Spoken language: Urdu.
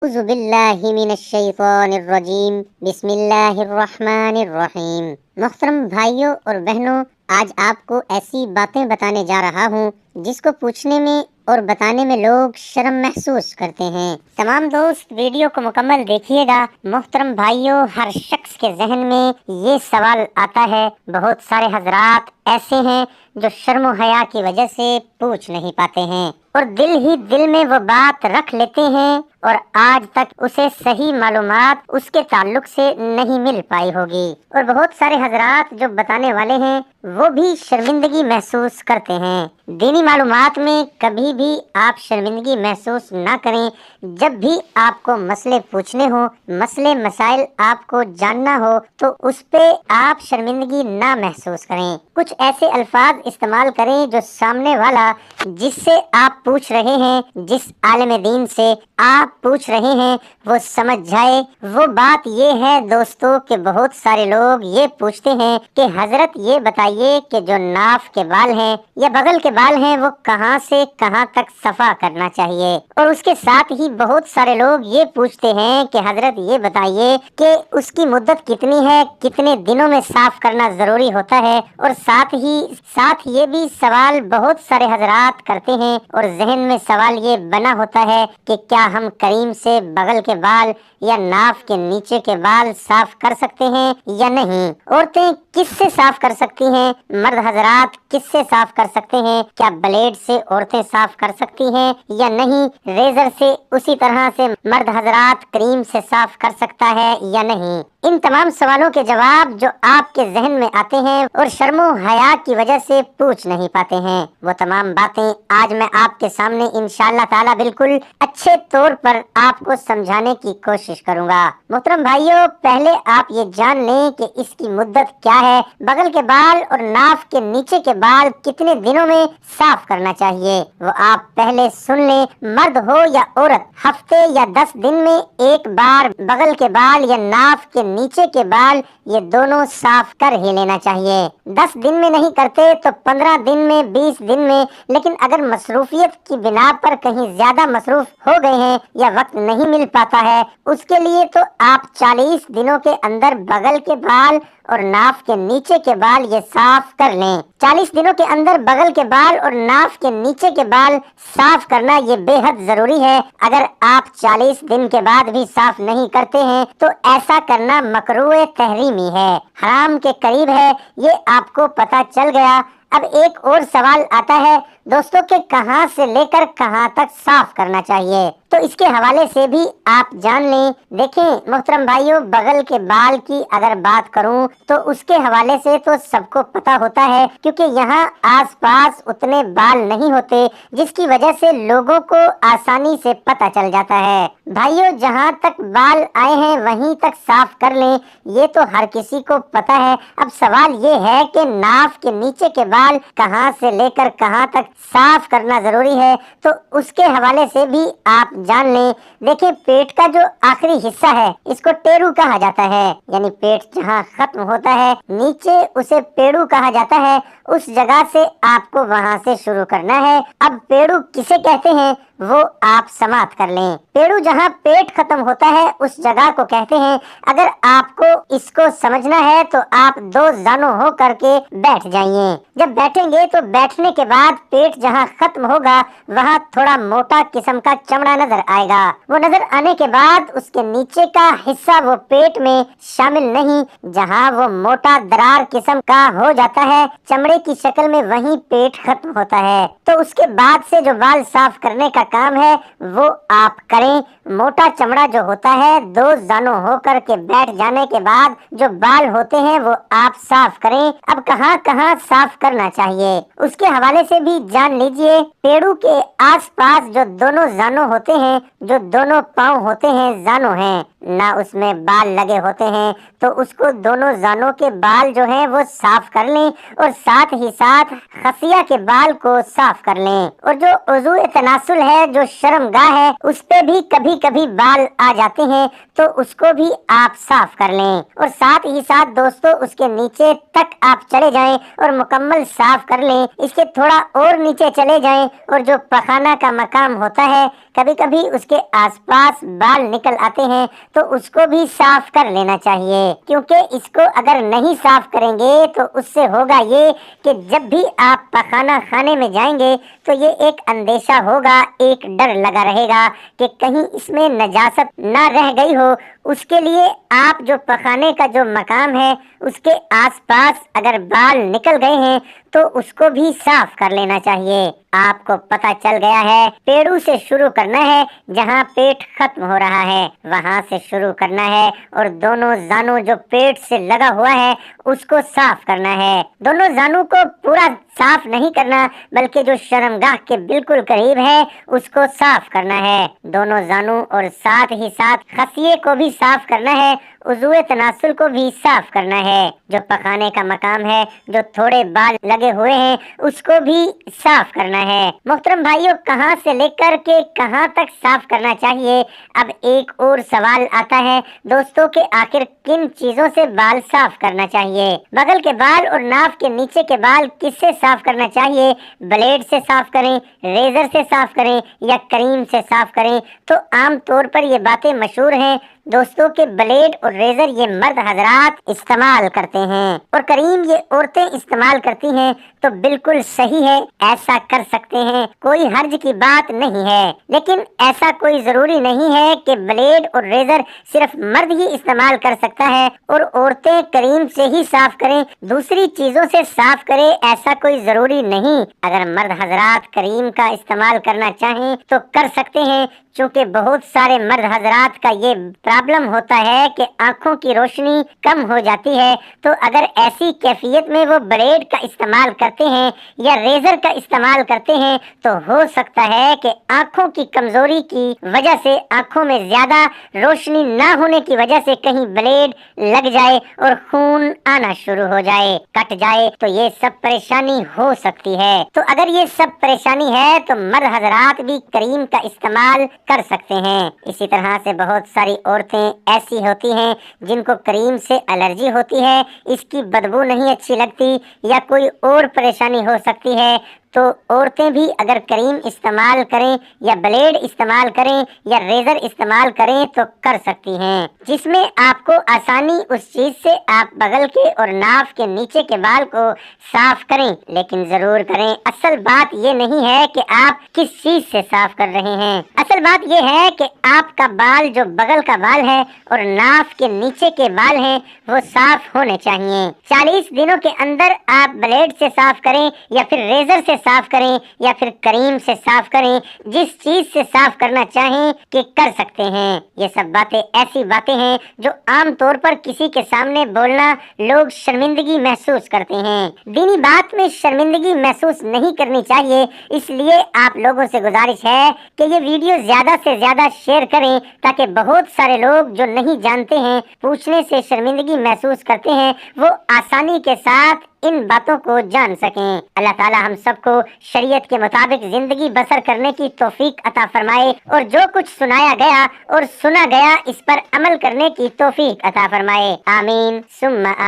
اعوذ باللہ من الشیطان الرجیم بسم اللہ الرحمن الرحیم۔ محترم بھائیوں اور بہنوں، آج آپ کو ایسی باتیں بتانے جا رہا ہوں جس کو پوچھنے میں اور بتانے میں لوگ شرم محسوس کرتے ہیں۔ تمام دوست ویڈیو کو مکمل دیکھیے گا۔ محترم بھائیوں، ہر شخص کے ذہن میں یہ سوال آتا ہے، بہت سارے حضرات ایسے ہیں جو شرم و حیا کی وجہ سے پوچھ نہیں پاتے ہیں اور دل ہی دل میں وہ بات رکھ لیتے ہیں اور آج تک اسے صحیح معلومات اس کے تعلق سے نہیں مل پائی ہوگی، اور بہت سارے حضرات جو بتانے والے ہیں وہ بھی شرمندگی محسوس کرتے ہیں۔ دینی معلومات میں کبھی بھی آپ شرمندگی محسوس نہ کریں۔ جب بھی آپ کو مسئلے پوچھنے ہوں، مسئلے مسائل آپ کو جاننا ہو تو اس پہ آپ شرمندگی نہ محسوس کریں۔ کچھ ایسے الفاظ استعمال کریں جو سامنے والا جس سے آپ پوچھ رہے ہیں، جس عالم دین سے آپ پوچھ رہے ہیں، وہ سمجھ جائے۔ وہ بات یہ ہے دوستو کہ بہت سارے لوگ یہ پوچھتے ہیں کہ حضرت یہ بتائیے کہ جو ناف کے بال ہیں یا بغل کے بال ہیں وہ کہاں سے کہاں تک صفا کرنا چاہیے، اور اس کے ساتھ ہی بہت سارے لوگ یہ پوچھتے ہیں کہ حضرت یہ بتائیے کہ اس کی مدت کتنی ہے، کتنے دنوں میں صاف کرنا ضروری ہوتا ہے، اور ساتھ یہ بھی سوال بہت سارے حضرات کرتے ہیں اور ذہن میں سوال یہ بنا ہوتا ہے کہ کیا ہم کریم سے بغل کے بال یا ناف کے نیچے کے بال صاف کر سکتے ہیں یا نہیں؟ عورتیں کس سے صاف کر سکتی ہیں؟ مرد حضرات کس سے صاف کر سکتے ہیں؟ کیا بلیڈ سے عورتیں صاف کر سکتی ہیں یا نہیں؟ ریزر سے اسی طرح سے مرد حضرات کریم سے صاف کر سکتا ہے یا نہیں؟ ان تمام سوالوں کے جواب جو آپ کے ذہن میں آتے ہیں اور شرم و حیا کی وجہ سے پوچھ نہیں پاتے ہیں، وہ تمام باتیں آج میں آپ کے سامنے انشاءاللہ تعالی بالکل اچھے طور پر آپ کو سمجھانے کی کوشش کروں گا۔ محترم بھائیوں، پہلے آپ یہ جان لیں کہ اس کی مدت کیا ہے، بغل کے بال اور ناف کے نیچے کے بال کتنے دنوں میں صاف کرنا چاہیے، وہ آپ پہلے سن لیں۔ مرد ہو یا عورت، ہفتے یا 10 دن میں ایک بار بغل کے بال یا ناف کے نیچے کے بال یہ دونوں صاف کر ہی لینا چاہیے۔ 10 دن میں نہیں کرتے تو 15 دن میں، 20 دن میں، لیکن اگر مصروفیت کی بنا پر کہیں زیادہ مصروف ہو گئے ہیں یا وقت نہیں مل پاتا ہے، اس کے لیے تو آپ 40 دنوں کے اندر بغل کے بال اور ناف کے نیچے کے بال یہ صاف کر لیں۔ 40 دنوں کے اندر بغل کے بال اور ناف کے نیچے کے بال صاف کرنا یہ بے حد ضروری ہے۔ اگر آپ 40 دن کے بعد بھی صاف نہیں کرتے ہیں تو ایسا کرنا مکروہ تحریمی ہے، حرام کے قریب ہے، یہ آپ کو پتہ چل گیا۔ اب ایک اور سوال آتا ہے دوستوں کہ کہاں سے لے کر کہاں تک صاف کرنا چاہیے، تو اس کے حوالے سے بھی آپ جان لیں۔ دیکھیں محترم بھائیوں، بغل کے بال کی اگر بات کروں تو اس کے حوالے سے تو سب کو پتہ ہوتا ہے، کیونکہ یہاں آس پاس اتنے بال نہیں ہوتے جس کی وجہ سے لوگوں کو آسانی سے پتہ چل جاتا ہے۔ بھائیوں، جہاں تک بال آئے ہیں وہیں تک صاف کر لیں، یہ تو ہر کسی کو پتہ ہے۔ اب سوال یہ ہے کہ ناف کے نیچے کے بال کہاں سے لے کر کہاں تک صاف کرنا ضروری ہے، تو اس کے حوالے سے بھی آپ جان لیں۔ دیکھیں، پیٹ کا جو آخری حصہ ہے اس کو ٹیرو کہا جاتا ہے، یعنی پیٹ جہاں ختم ہوتا ہے نیچے اسے پیڑو کہا جاتا ہے، اس جگہ سے آپ کو وہاں سے شروع کرنا ہے۔ اب پیڑو کسے کہتے ہیں وہ آپ سماعت کر لیں۔ پیڑو جہاں پیٹ ختم ہوتا ہے اس جگہ کو کہتے ہیں۔ اگر آپ کو اس کو سمجھنا ہے تو آپ 2 زانو ہو کر کے بیٹھ جائیے۔ جب بیٹھیں گے تو بیٹھنے کے بعد پیٹ جہاں ختم ہوگا وہاں تھوڑا موٹا قسم کا چمڑا نظر آئے گا۔ وہ نظر آنے کے بعد اس کے نیچے کا حصہ وہ پیٹ میں شامل نہیں، جہاں وہ موٹا درار قسم کا ہو جاتا ہے چمڑے کی شکل میں، وہیں پیٹ ختم ہوتا ہے۔ تو اس کے بعد سے جو بال صاف کرنے کا کام ہے وہ آپ کریں۔ موٹا چمڑا جو ہوتا ہے 2 زانو ہو کر کے بیٹھ جانے کے بعد جو بال ہوتے ہیں وہ آپ صاف کریں۔ اب کہاں کہاں صاف کرنا چاہیے اس کے حوالے سے بھی جان لیجئے۔ پیڑو کے آس پاس جو دونوں زانو ہوتے ہیں، جو دونوں پاؤں ہوتے ہیں، زانو ہیں نہ، اس میں بال لگے ہوتے ہیں، تو اس کو دونوں زانوں کے بال جو ہیں وہ صاف کر لیں، اور ساتھ ہی ساتھ خصیہ کے بال کو صاف کر لیں۔ اور جو عضو تناسل ہے ہے جو شرمگاہ ہے اس پہ بھی کبھی کبھی بال آ جاتے ہیں تو اس کو بھی آپ صاف کر لیں، اور ساتھ ہی ساتھ دوستو اس کے نیچے تک آپ چلے جائیں اور مکمل صاف کر لیں۔ اس کے تھوڑا اور نیچے چلے جائیں اور جو پخانہ کا مقام ہوتا ہے کبھی کبھی اس کے آس پاس بال نکل آتے ہیں تو اس کو بھی صاف کر لینا چاہیے، کیونکہ اس کو اگر نہیں صاف کریں گے تو اس سے ہوگا یہ کہ جب بھی آپ پخانہ خانے میں جائیں گے تو یہ ایک اندیشہ ہوگا، ایک ڈر لگا رہے گا کہ کہیں اس میں نجاست نہ رہ گئی ہو۔ اس کے لیے آپ جو پخانے کا جو مقام ہے اس کے آس پاس اگر بال نکل گئے ہیں تو اس کو بھی صاف کر لینا چاہیے۔ آپ کو پتہ چل گیا ہے پیڑوں سے شروع کرنا ہے، جہاں پیٹ ختم ہو رہا ہے وہاں سے شروع کرنا ہے، اور دونوں زانوں جو پیٹ سے لگا ہوا ہے اس کو صاف کرنا ہے۔ دونوں زانوں کو پورا صاف نہیں کرنا بلکہ جو شرمگاہ کے بالکل قریب ہے اس کو صاف کرنا ہے، دونوں زانوں، اور ساتھ ہی ساتھ خصیے کو بھی صاف کرنا ہے، عضو تناسل کو بھی صاف کرنا ہے۔ جو پخانے کا مقام ہے جو تھوڑے بال لگے ہوئے ہیں اس کو بھی صاف کرنا ہے۔ محترم بھائیوں، کہاں سے لے کر کے کہاں تک صاف کرنا چاہیے؟ اب ایک اور سوال آتا ہے دوستوں کہ آخر کن چیزوں سے بال صاف کرنا چاہیے؟ بغل کے بال اور ناف کے نیچے کے بال کس سے صاف کرنا چاہیے؟ بلیڈ سے صاف کریں، ریزر سے صاف کریں یا کریم سے صاف کریں؟ تو عام طور پر یہ باتیں مشہور ہیں دوستوں کہ بلیڈ اور ریزر یہ مرد حضرات استعمال کرتے ہیں اور کریم یہ عورتیں استعمال کرتی ہیں، تو بالکل صحیح ہے، ایسا کر سکتے ہیں، کوئی حرج کی بات نہیں ہے، لیکن ایسا کوئی ضروری نہیں ہے کہ بلیڈ اور ریزر صرف مرد ہی استعمال کر سکتا ہے اور عورتیں کریم سے ہی صاف کریں، دوسری چیزوں سے صاف کریں، ایسا کوئی ضروری نہیں۔ اگر مرد حضرات کریم کا استعمال کرنا چاہیں تو کر سکتے ہیں، چونکہ بہت سارے مرد حضرات کا یہ پرابلم ہوتا ہے کہ آنکھوں کی روشنی کم ہو جاتی ہے، تو اگر ایسی کیفیت میں وہ بلیڈ کا استعمال کرتے ہیں یا ریزر کا استعمال کرتے ہیں تو ہو سکتا ہے کہ آنکھوں کی کمزوری کی وجہ سے، آنکھوں میں زیادہ روشنی نہ ہونے کی وجہ سے کہیں بلیڈ لگ جائے اور خون آنا شروع ہو جائے، کٹ جائے، تو یہ سب پریشانی ہو سکتی ہے۔ تو اگر یہ سب پریشانی ہے تو مرد حضرات بھی کریم کا استعمال کر سکتے ہیں۔ اسی طرح سے بہت ساری عورتیں ایسی ہوتی ہیں جن کو کریم سے الرجی ہوتی ہے، اس کی بدبو نہیں اچھی لگتی یا کوئی اور پریشانی ہو سکتی ہے، تو عورتیں بھی اگر کریم استعمال کریں یا بلیڈ استعمال کریں یا ریزر استعمال کریں تو کر سکتی ہیں، جس میں آپ کو آسانی اس چیز سے آپ بغل کے اور ناف کے نیچے کے بال کو صاف کریں، لیکن ضرور کریں۔ اصل بات یہ نہیں ہے کہ آپ کس چیز سے صاف کر رہے ہیں، اصل بات یہ ہے کہ آپ کا بال جو بغل کا بال ہے اور ناف کے نیچے کے بال ہیں وہ صاف ہونے چاہیے۔ 40 دنوں کے اندر آپ بلیڈ سے صاف کریں یا پھر ریزر سے صاف کریں یا پھر کریم سے صاف کریں، جس چیز سے صاف کرنا چاہیں کہ کر سکتے ہیں۔ یہ سب باتیں ایسی باتیں ہیں جو عام طور پر کسی کے سامنے بولنا لوگ شرمندگی محسوس کرتے ہیں، دینی بات میں شرمندگی محسوس نہیں کرنی چاہیے، اس لیے آپ لوگوں سے گزارش ہے کہ یہ ویڈیو زیادہ سے زیادہ شیئر کریں تاکہ بہت سارے لوگ جو نہیں جانتے ہیں، پوچھنے سے شرمندگی محسوس کرتے ہیں، وہ آسانی کے ساتھ ان باتوں کو جان سکیں۔ اللہ تعالی ہم سب کو شریعت کے مطابق زندگی بسر کرنے کی توفیق عطا فرمائے اور جو کچھ سنایا گیا اور سنا گیا اس پر عمل کرنے کی توفیق عطا فرمائے، آمین ثم